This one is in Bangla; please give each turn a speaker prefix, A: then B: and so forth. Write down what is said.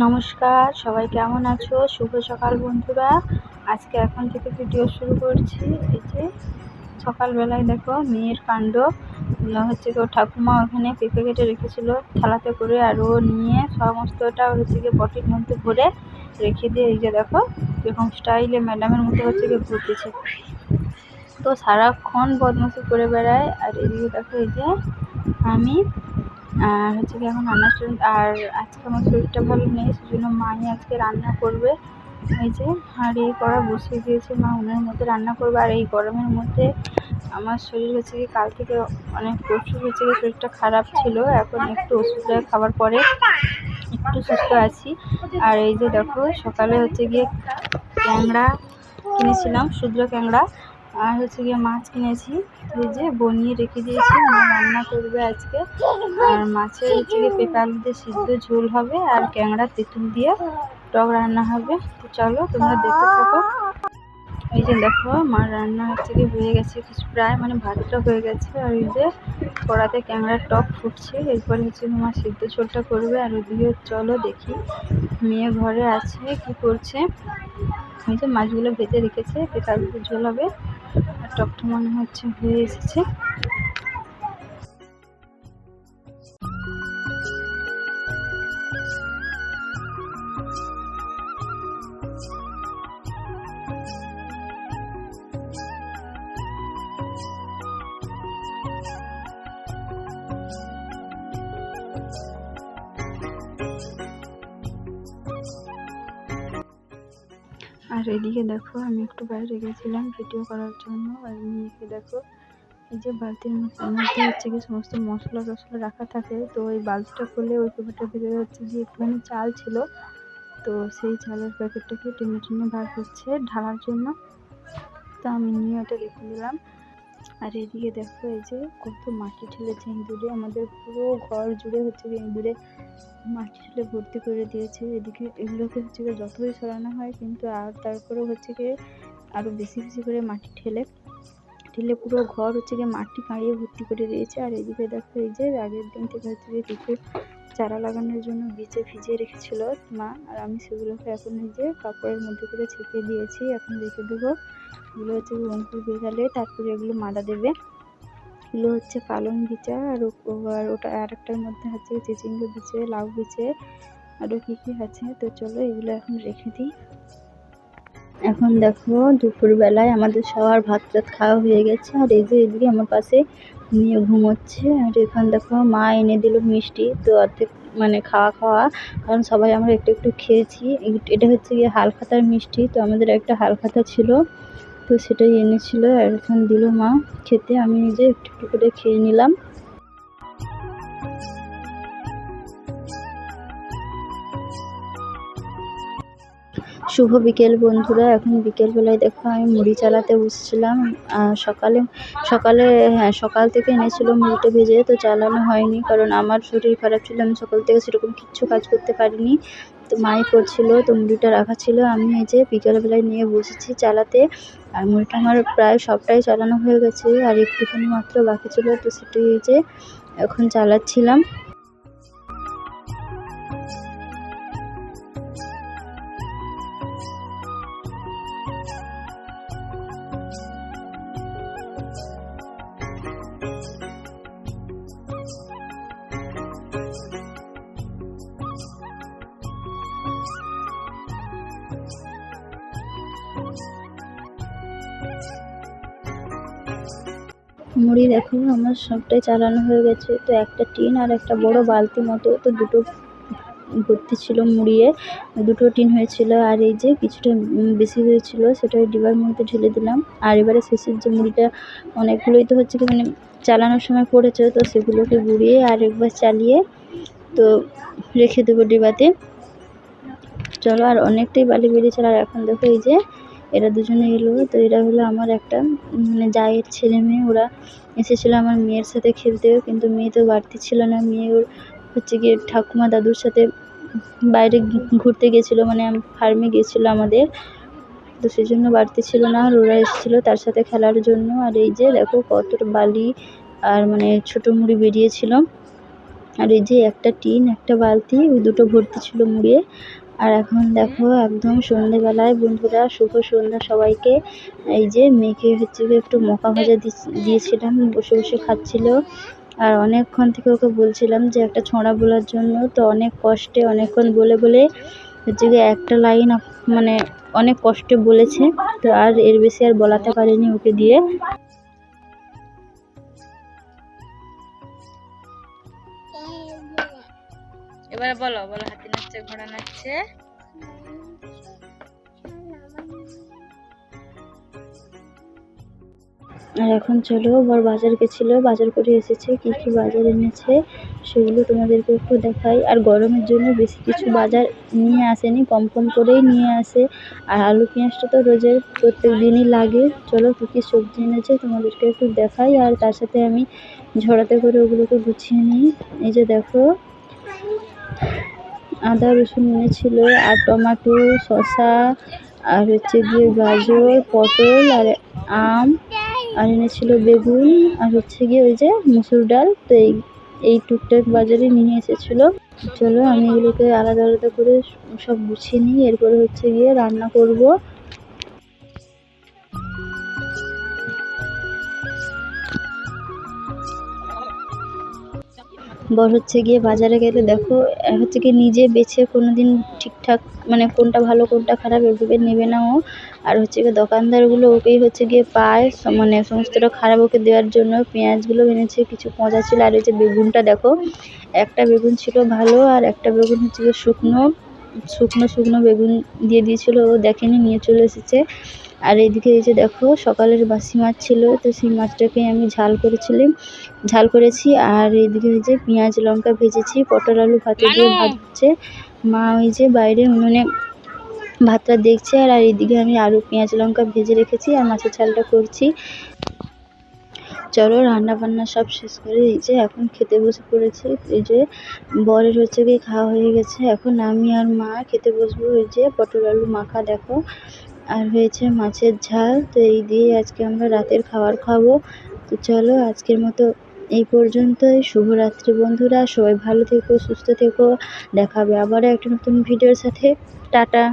A: নমস্কার, সবাই কেমন আছো? শুভ সকাল বন্ধুরা। আজকে এখন থেকে ভিডিও শুরু করছি। এই যে সকালবেলায় দেখো মেয়ের কাণ্ড হচ্ছে কি, ওর ঠাকুমা ওখানে পেঁপে কেটে রেখেছিল থালাতে করে, আর ও নিয়ে সমস্তটা হচ্ছে কি বটির মধ্যে ভরে রেখে দিয়ে এই যে দেখো এরকম স্টাইলে ম্যাডামের মতো হচ্ছে কি ঘুরতেছে। তো সারাক্ষণ বদমাশি করে বেড়ায়। আর এদিকে দেখো এই যে আমি হচ্ছে কি এখন রান্না শুরু। আর আজকে আমার শরীরটা ভালো নেই, সেজন্য মাই আজকে রান্না করবে। এই যে হাঁড়ি কড়া বসিয়ে দিয়েছে, মা উনুনের মধ্যে রান্না করবে। আর এই গরমের মধ্যে আমার শরীর হচ্ছে কি কাল থেকে অনেক প্রচুর হচ্ছে কি শরীরটা খারাপ ছিল, এখন একটু ওষুধ খাবার পরে একটু সুস্থ আছি। আর এই যে দেখো সকালে হচ্ছে গিয়ে ক্যাংড়া কিনেছিলাম, শুদ্র ক্যাংড়া, আর হচ্ছে গিয়ে মাছ কিনেছি। এই যে বনিয়ে রেখে দিয়েছি, মা রান্না করবে আজকে। আর মাছের হচ্ছে গিয়ে পেঁপে আলু দিয়ে সিদ্ধ ঝোল হবে, আর ক্যাংড়া তেঁতুল দিয়ে টক রান্না হবে। তো চলো তোমরা দেখতে থাকো। এই যে দেখো মার রান্না হচ্ছে কি হয়ে গেছে, প্রায় মানে ভাতটা হয়ে গেছে। আর এই যে কড়াতে ক্যাংড়ার টক ফুটছে, এরপরে হচ্ছে মা সিদ্ধ ঝোলটা করবে। আর ওদিকে চলো দেখি মেয়ে ঘরে আছে কি করছে। এই যে মাছগুলো ভেজে রেখেছে, পেঁপে আলু দিয়ে ঝোল হবে। আর টকটা মনে হচ্ছে হয়ে এসেছে। আর এদিকে দেখো আমি একটু বাইরে গেছিলাম ভিডিও করার জন্য। আর মেয়েকে দেখো এই যে বালতির মধ্যে হচ্ছে কি সমস্ত মশলা টশলা রাখা থাকে। তো ওই বালতিটা খুলে ওই পেঁপেটার ভিতরে হচ্ছে যে একটুখানি চাল ছিল, তো সেই চালের প্যাকেটটাকে টেনে টেনে বার করছে ঢালার জন্য। তো আমি নিয়ে ওটা রেখে দিলাম। আর এদিকে দেখো এই যে কত মাটি ঠেলেছে ইঁদুরে, আমাদের পুরো ঘর জুড়ে হচ্ছে কি ইঁদুরে মাটি ঠেলে ভর্তি করে দিয়েছে। এদিকে এগুলোকে হচ্ছে গিয়ে যতই সরানো হয় কিন্তু আর তারপরেও হচ্ছে গিয়ে আরও বেশি বেশি করে মাটি ঠেলে ঠেলে পুরো ঘর হচ্ছে গিয়ে মাটি কাঁড়িয়ে ভর্তি করে দিয়েছে। আর এদিকে দেখো এই যে আগের দিন থেকে হচ্ছে গিয়ে কিছু চারা লাগানোর জন্য বীজে ভিজিয়ে রেখেছিল মা, আর আমি সেগুলোকে এখন এই যে কাপড়ের মধ্যে করে ছেঁকে দিয়েছি, এখন রেখে দেবো। এগুলো হচ্ছে অঙ্কুর বেরালে তারপরে এগুলো মারা দেবে। এগুলো হচ্ছে পালং বিচা, আর ওটা আর একটার মধ্যে হচ্ছে চিচিঙ্গা বিচে, লাউ বিচে, আরও কী কী আছে। তো চলো এগুলো এখন রেখে দিই। এখন দেখো দুপুরবেলায় আমাদের সবার ভাত টাত খাওয়া হয়ে গেছে। আর এই যে এদিকে আমার পাশে মেয়ে ঘুমোচ্ছে। আর এখন দেখো মা এনে দিল মিষ্টি, তো অর্ধেক মানে খাওয়া, কারণ সবাই আমরা একটু একটু খেয়েছি। এটা হচ্ছে গিয়ে হালখাতার মিষ্টি, তো আমাদের একটা হালখাতা ছিল, তো সেটাই এনেছিল। আর এখন দিল মা খেতে, আমি নিজে একটু একটু করে খেয়ে নিলাম। শুভ বিকেল বন্ধুরা। এখন বিকেলবেলায় দেখো আমি মুড়ি চালাতে বসেছিলাম। সকালে হ্যাঁ সকাল থেকে এনেছিল মুড়িটা ভেজে, তো চালানো হয়নি কারণ আমার শরীর খারাপ ছিল, আমি সকাল থেকে সেরকম কিচ্ছু কাজ করতে পারিনি। তো মাই করছিল, তো মুড়িটা রাখা ছিল, আমি এই যে বিকেলবেলায় নিয়ে বসেছি চালাতে। আর মুড়িটা আমার প্রায় সবটাই চালানো হয়ে গেছে, আর একটুখানি মাত্র বাকি ছিল, তো সেটাই এই যে এখন চালাচ্ছিলাম। মুড়ি দেখো আমার সবটাই চালানো হয়ে গেছে। তো একটা টিন আর একটা বড় বালতি মতো, তো দুটো ভর্তি ছিল মুড়িয়ে, দুটো টিন হয়েছিল। আর এই যে কিছুটা বেশি হয়েছিল সেটা ওই ডিবার মধ্যে ঢেলে দিলাম। আর এবারে শেষের যে মুড়িটা অনেকগুলোই তো হচ্ছে কি মানে চালানোর সময় পড়েছে, তো সেগুলোকে গুঁড়িয়ে আর একবার চালিয়ে তো রেখে দেবো ডিবাতে। চলো, আর অনেকটাই বালি বেরিয়েছিল। আর এখন দেখো এই যে এরা দুজনে এলো, তো এরা হলো আমার একটা মানে জায়ের ছেলে মেয়ে। ওরা এসেছিলো আমার মেয়ের সাথে খেলতে, কিন্তু মেয়ে তো বাড়তি ছিল না, মেয়ে ওর হচ্ছে গিয়ে ঠাকুমা দাদুর সাথে বাইরে ঘুরতে গেছিলো, মানে ফার্মে গেছিলো আমাদের, তো সেই জন্য বাড়তি ছিল না। আর ওরা এসেছিলো তার সাথে খেলার জন্য। আর এই যে দেখো কত বালি আর মানে ছোটো মুড়ি বেরিয়েছিল। আর এই যে একটা টিন, একটা বালতি, ওই দুটো ভর্তি ছিল মুড়িয়ে। আর এখন দেখো একদম সন্ধেবেলায় বন্ধুরা, শুভ সন্ধ্যা সবাইকে। এই যে মেয়েকে হচ্ছে একটু মকা ভাজা দিয়েছিলাম, বসে বসে খাচ্ছিল। আর অনেকক্ষণ থেকে ওকে বলছিলাম যে একটা ছড়া বলার জন্য, তো অনেক কষ্টে অনেকক্ষণ বলে বলে হচ্ছে গিয়ে একটা লাইন মানে অনেক কষ্টে বলেছে। তো আর এর বেশি আর বলাতে পারিনি ওকে দিয়ে। এবারে বলো বলো, হাতি নাচছে, ঘোড়া নাচছে। আর এখন চলো, বর বাজার গেছিল, বাজার করে এসেছে। কি কি বাজার এনেছে সেগুলো তোমাদেরকে একটু দেখাই। আর গরমের জন্য বেশি কিছু বাজার নিয়ে আসেনি, কম কম করেই নিয়ে আসে। আর আলু পেঁয়াজটা তো রোজের প্রত্যেক দিনই লাগে। চলো কি কি সবজি এনেছে তোমাদেরকে একটু দেখাই, আর তার সাথে আমি ঝোড়াতে করে ওগুলোকে গুছিয়ে নিই। এই যে দেখো, আদা রসুন এনেছিল, আর টমেটো, শসা, আর হচ্ছে গিয়ে গাজর, পটল, আর আম, আর এনেছিল বেগুন, আর হচ্ছে গিয়ে ওই যে মুসুর ডাল। তো এই টুকটাক বাজারে নিয়ে এসেছিলো। চলো আমি এগুলোকে আলাদা আলাদা করে সব গুছিয়ে নিই, এরপরে হচ্ছে গিয়ে রান্না করব। বর হচ্ছে গিয়ে বাজারে গেলে দেখো হচ্ছে কি নিজে বেছে কোনোদিন ঠিকঠাক মানে কোনটা ভালো কোনটা খারাপ এভাবে নেবে না ও। আর হচ্ছে গিয়ে দোকানদারগুলো ওকেই হচ্ছে গিয়ে পায় মানে সমস্তটা খারাপ ওকে দেওয়ার জন্য। পেঁয়াজগুলো এনেছে, কিছু পচা ছিল। আর এই যে বেগুনটা দেখো, একটা বেগুন ছিল ভালো, আর একটা বেগুন হচ্ছে গিয়ে শুকনো শুকনো শুকনো বেগুন দিয়ে দিয়েছিল, ও দেখেনি, নিয়ে চলে এসেছে। আর এদিকে এই যে দেখো, সকালের বাসি মাছ ছিল, তো সেই মাছটাকে আমি ঝাল করেছি। আর এইদিকে এই যে পেঁয়াজ লঙ্কা ভেজেছি, পটল আলু ভাতে দিয়ে ভাত হচ্ছে। মা ওই যে বাইরে উনুনে ভাতটা দেখছে। আর এইদিকে আমি আলু পেঁয়াজ লঙ্কা ভেজে রেখেছি, আর মাছের ঝালটা করছি। চলো রান্না বান্না সব শেষ করে এই যে এখন খেতে বসে পড়েছি। এই যে বরের হচ্ছে গিয়ে খাওয়া হয়ে গেছে, এখন আমি আর মা খেতে বসবো। এই যে পটল আলু মাখা দেখো, আর হয়েছে মাছের ঝাল। তো এই দিয়ে আজকে আমরা রাতের খাবার খাবো। তো চলো আজকের মতো এই পর্যন্তই। শুভরাত্রি বন্ধুরা, সবাই ভালো থেকো, সুস্থ থেকো। দেখা হবে আবারও একটা নতুন ভিডিওর সাথে। টাটা।